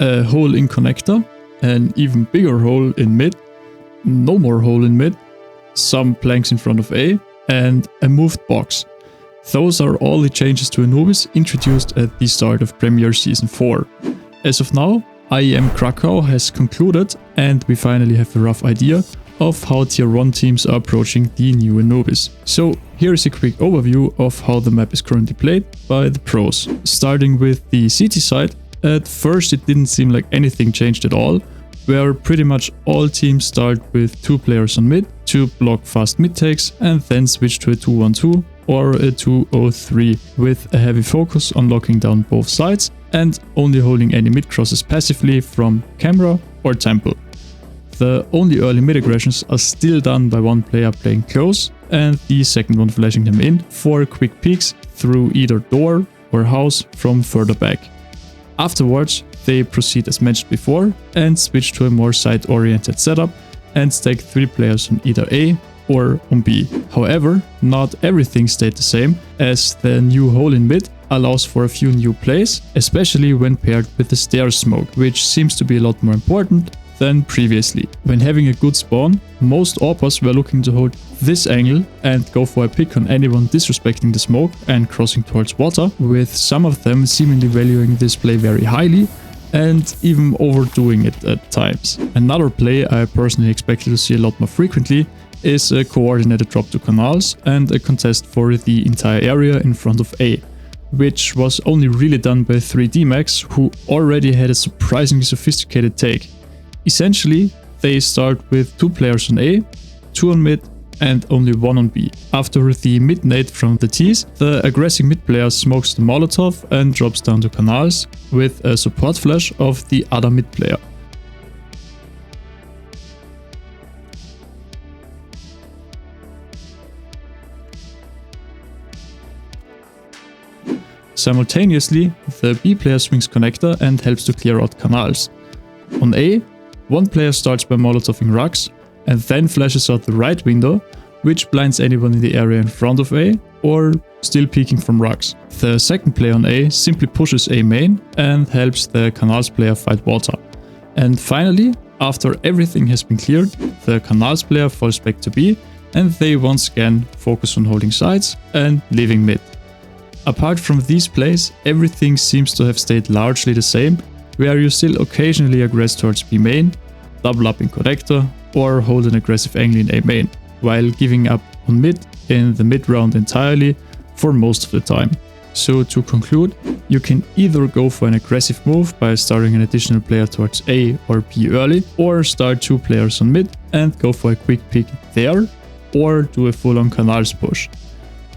a hole in connector, an even bigger hole in mid, no more hole in mid, some planks in front of A, and a moved box. Those are all the changes to Anubis introduced at the start of Premier Season 4. As of now, IEM Krakow has concluded and we finally have a rough idea of how Tier 1 teams are approaching the new Anubis. So here is a quick overview of how the map is currently played by the pros. Starting with the CT side, at first it didn't seem like anything changed at all, where pretty much all teams start with 2 players on mid to block fast mid takes and then switch to a 2-1-2 or a 2-0-3 with a heavy focus on locking down both sides and only holding any mid crosses passively from camera or temple. The only early mid aggressions are still done by one player playing close and the second one flashing them in for quick peeks through either door or house from further back. Afterwards, they proceed as mentioned before and switch to a more side-oriented setup and stack 3 players on either A or on B. However, not everything stayed the same, as the new hole in mid allows for a few new plays, especially when paired with the stairs smoke, which seems to be a lot more important than previously. When having a good spawn, most AWPers were looking to hold this angle and go for a pick on anyone disrespecting the smoke and crossing towards water, with some of them seemingly valuing this play very highly and even overdoing it at times. Another play I personally expected to see a lot more frequently is a coordinated drop to canals and a contest for the entire area in front of A, which was only really done by 3D Max, who already had a surprisingly sophisticated take. Essentially, they start with 2 players on A, 2 on mid, and only 1 on B. After the mid nade from the T's, the aggressive mid player smokes the Molotov and drops down to canals with a support flash of the other mid player. Simultaneously, the B player swings connector and helps to clear out canals. On A, one player starts by molotoving rugs and then flashes out the right window, which blinds anyone in the area in front of A or still peeking from rugs. The second player on A simply pushes A main and helps the canals player fight water. And finally, after everything has been cleared, the canals player falls back to B and they once again focus on holding sides and leaving mid. Apart from these plays, everything seems to have stayed largely the same, where you still occasionally aggress towards B main, double up in connector, or hold an aggressive angle in A main, while giving up on mid in the mid round entirely for most of the time. So to conclude, you can either go for an aggressive move by starting an additional player towards A or B early, or start 2 players on mid and go for a quick pick there, or do a full-on canals push.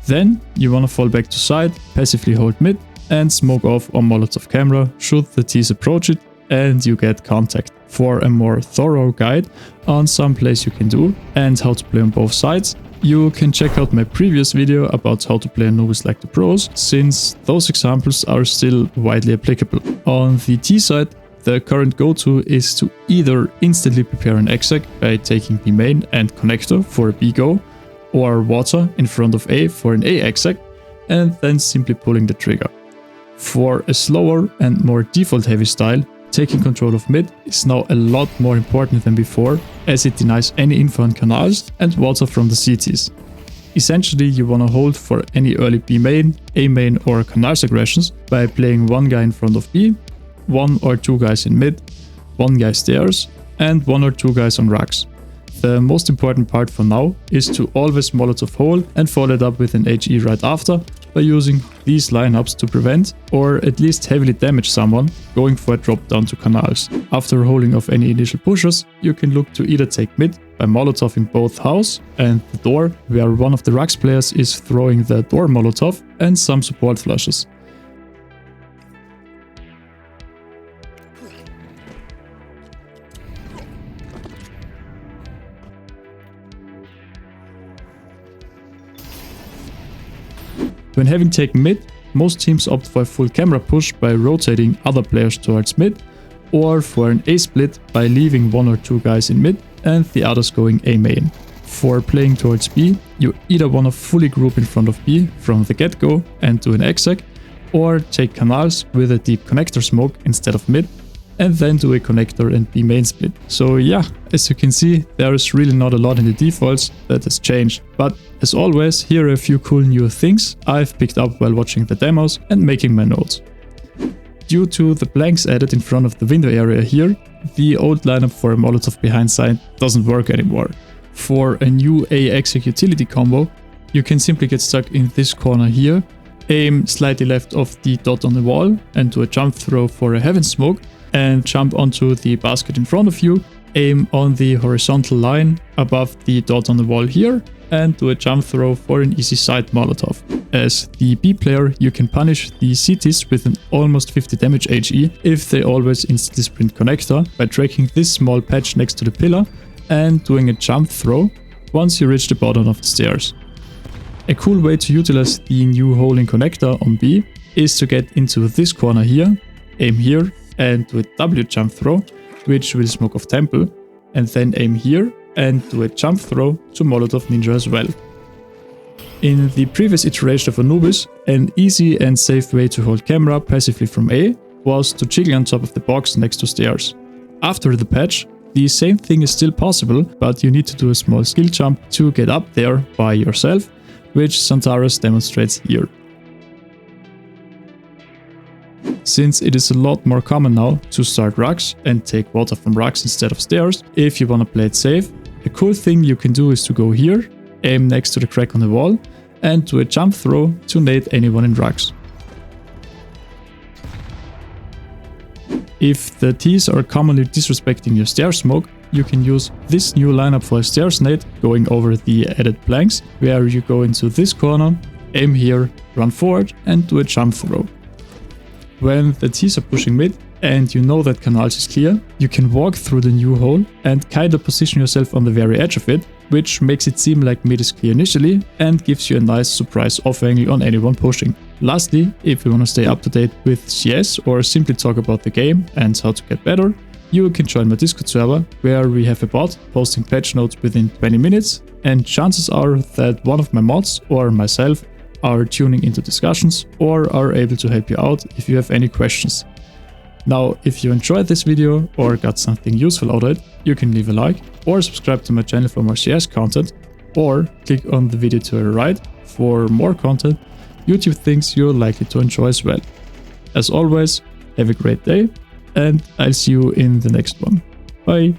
Then you wanna fall back to side, passively hold mid, and smoke off on Molotov camera should the T's approach it and you get contact. For a more thorough guide on some plays you can do and how to play on both sides, you can check out my previous video about how to play Anubis like the pros, since those examples are still widely applicable. On the T side, the current go-to is to either instantly prepare an exec by taking B main and connector for a B go, or water in front of A for an A exec, and then simply pulling the trigger. For a slower and more default heavy style, taking control of mid is now a lot more important than before, as it denies any info on canals and water from the CTs. Essentially, you wanna hold for any early B main, A main or canals aggressions by playing one guy in front of B, 1 or 2 guys in mid, 1 guy stairs, and 1 or 2 guys on rugs. The most important part for now is to always Molotov hole and follow it up with an HE right after by using these lineups to prevent or at least heavily damage someone going for a drop down to canals. After holding off any initial pushes, you can look to either take mid by Molotoving both house and the door, where one of the rugs players is throwing the door Molotov and some support flushes. When having taken mid, most teams opt for a full camera push by rotating other players towards mid, or for an A split by leaving 1 or 2 guys in mid and the others going A main. For playing towards B, you either want to fully group in front of B from the get-go and do an exec, or take canals with a deep connector smoke instead of mid, and then do a connector and B main split. So yeah, as you can see, there is really not a lot in the defaults that has changed. But as always, here are a few cool new things I've picked up while watching the demos and making my notes. Due to the blanks added in front of the window area here, the old lineup for a Molotov behind sight doesn't work anymore. For a new AX utility combo, you can simply get stuck in this corner here, aim slightly left of the dot on the wall and do a jump throw for a heaven smoke, and jump onto the basket in front of you, aim on the horizontal line above the dot on the wall here, and do a jump throw for an easy side Molotov. As the B player, you can punish the CTs with an almost 50 damage HE if they always instantly sprint connector by dragging this small patch next to the pillar and doing a jump throw once you reach the bottom of the stairs. A cool way to utilize the new hole in connector on B is to get into this corner here, aim here and do a W jump throw, which will smoke off temple, and then aim here and do a jump throw to Molotov Ninja as well. In the previous iteration of Anubis, an easy and safe way to hold camera passively from A was to jiggle on top of the box next to stairs. After the patch, the same thing is still possible, but you need to do a small skill jump to get up there by yourself, which Santaros demonstrates here. Since it is a lot more common now to start rucks and take water from rucks instead of stairs, if you wanna play it safe, a cool thing you can do is to go here, aim next to the crack on the wall, and do a jump throw to nade anyone in rucks. If the Ts are commonly disrespecting your stair smoke, you can use this new lineup for a stairs nade going over the added planks, where you go into this corner, aim here, run forward and do a jump throw. When the Ts are pushing mid and you know that canals is clear, you can walk through the new hole and kinda position yourself on the very edge of it, which makes it seem like mid is clear initially and gives you a nice surprise off angle on anyone pushing. Lastly, if you wanna stay up to date with CS or simply talk about the game and how to get better, you can join my Discord server, where we have a bot posting patch notes within 20 minutes, and chances are that one of my mods or myself are tuning into discussions or are able to help you out if you have any questions. Now, if you enjoyed this video or got something useful out of it, you can leave a like or subscribe to my channel for more CS content, or click on the video to the right for more content YouTube thinks you're likely to enjoy as well. As always, have a great day, and I'll see you in the next one. Bye!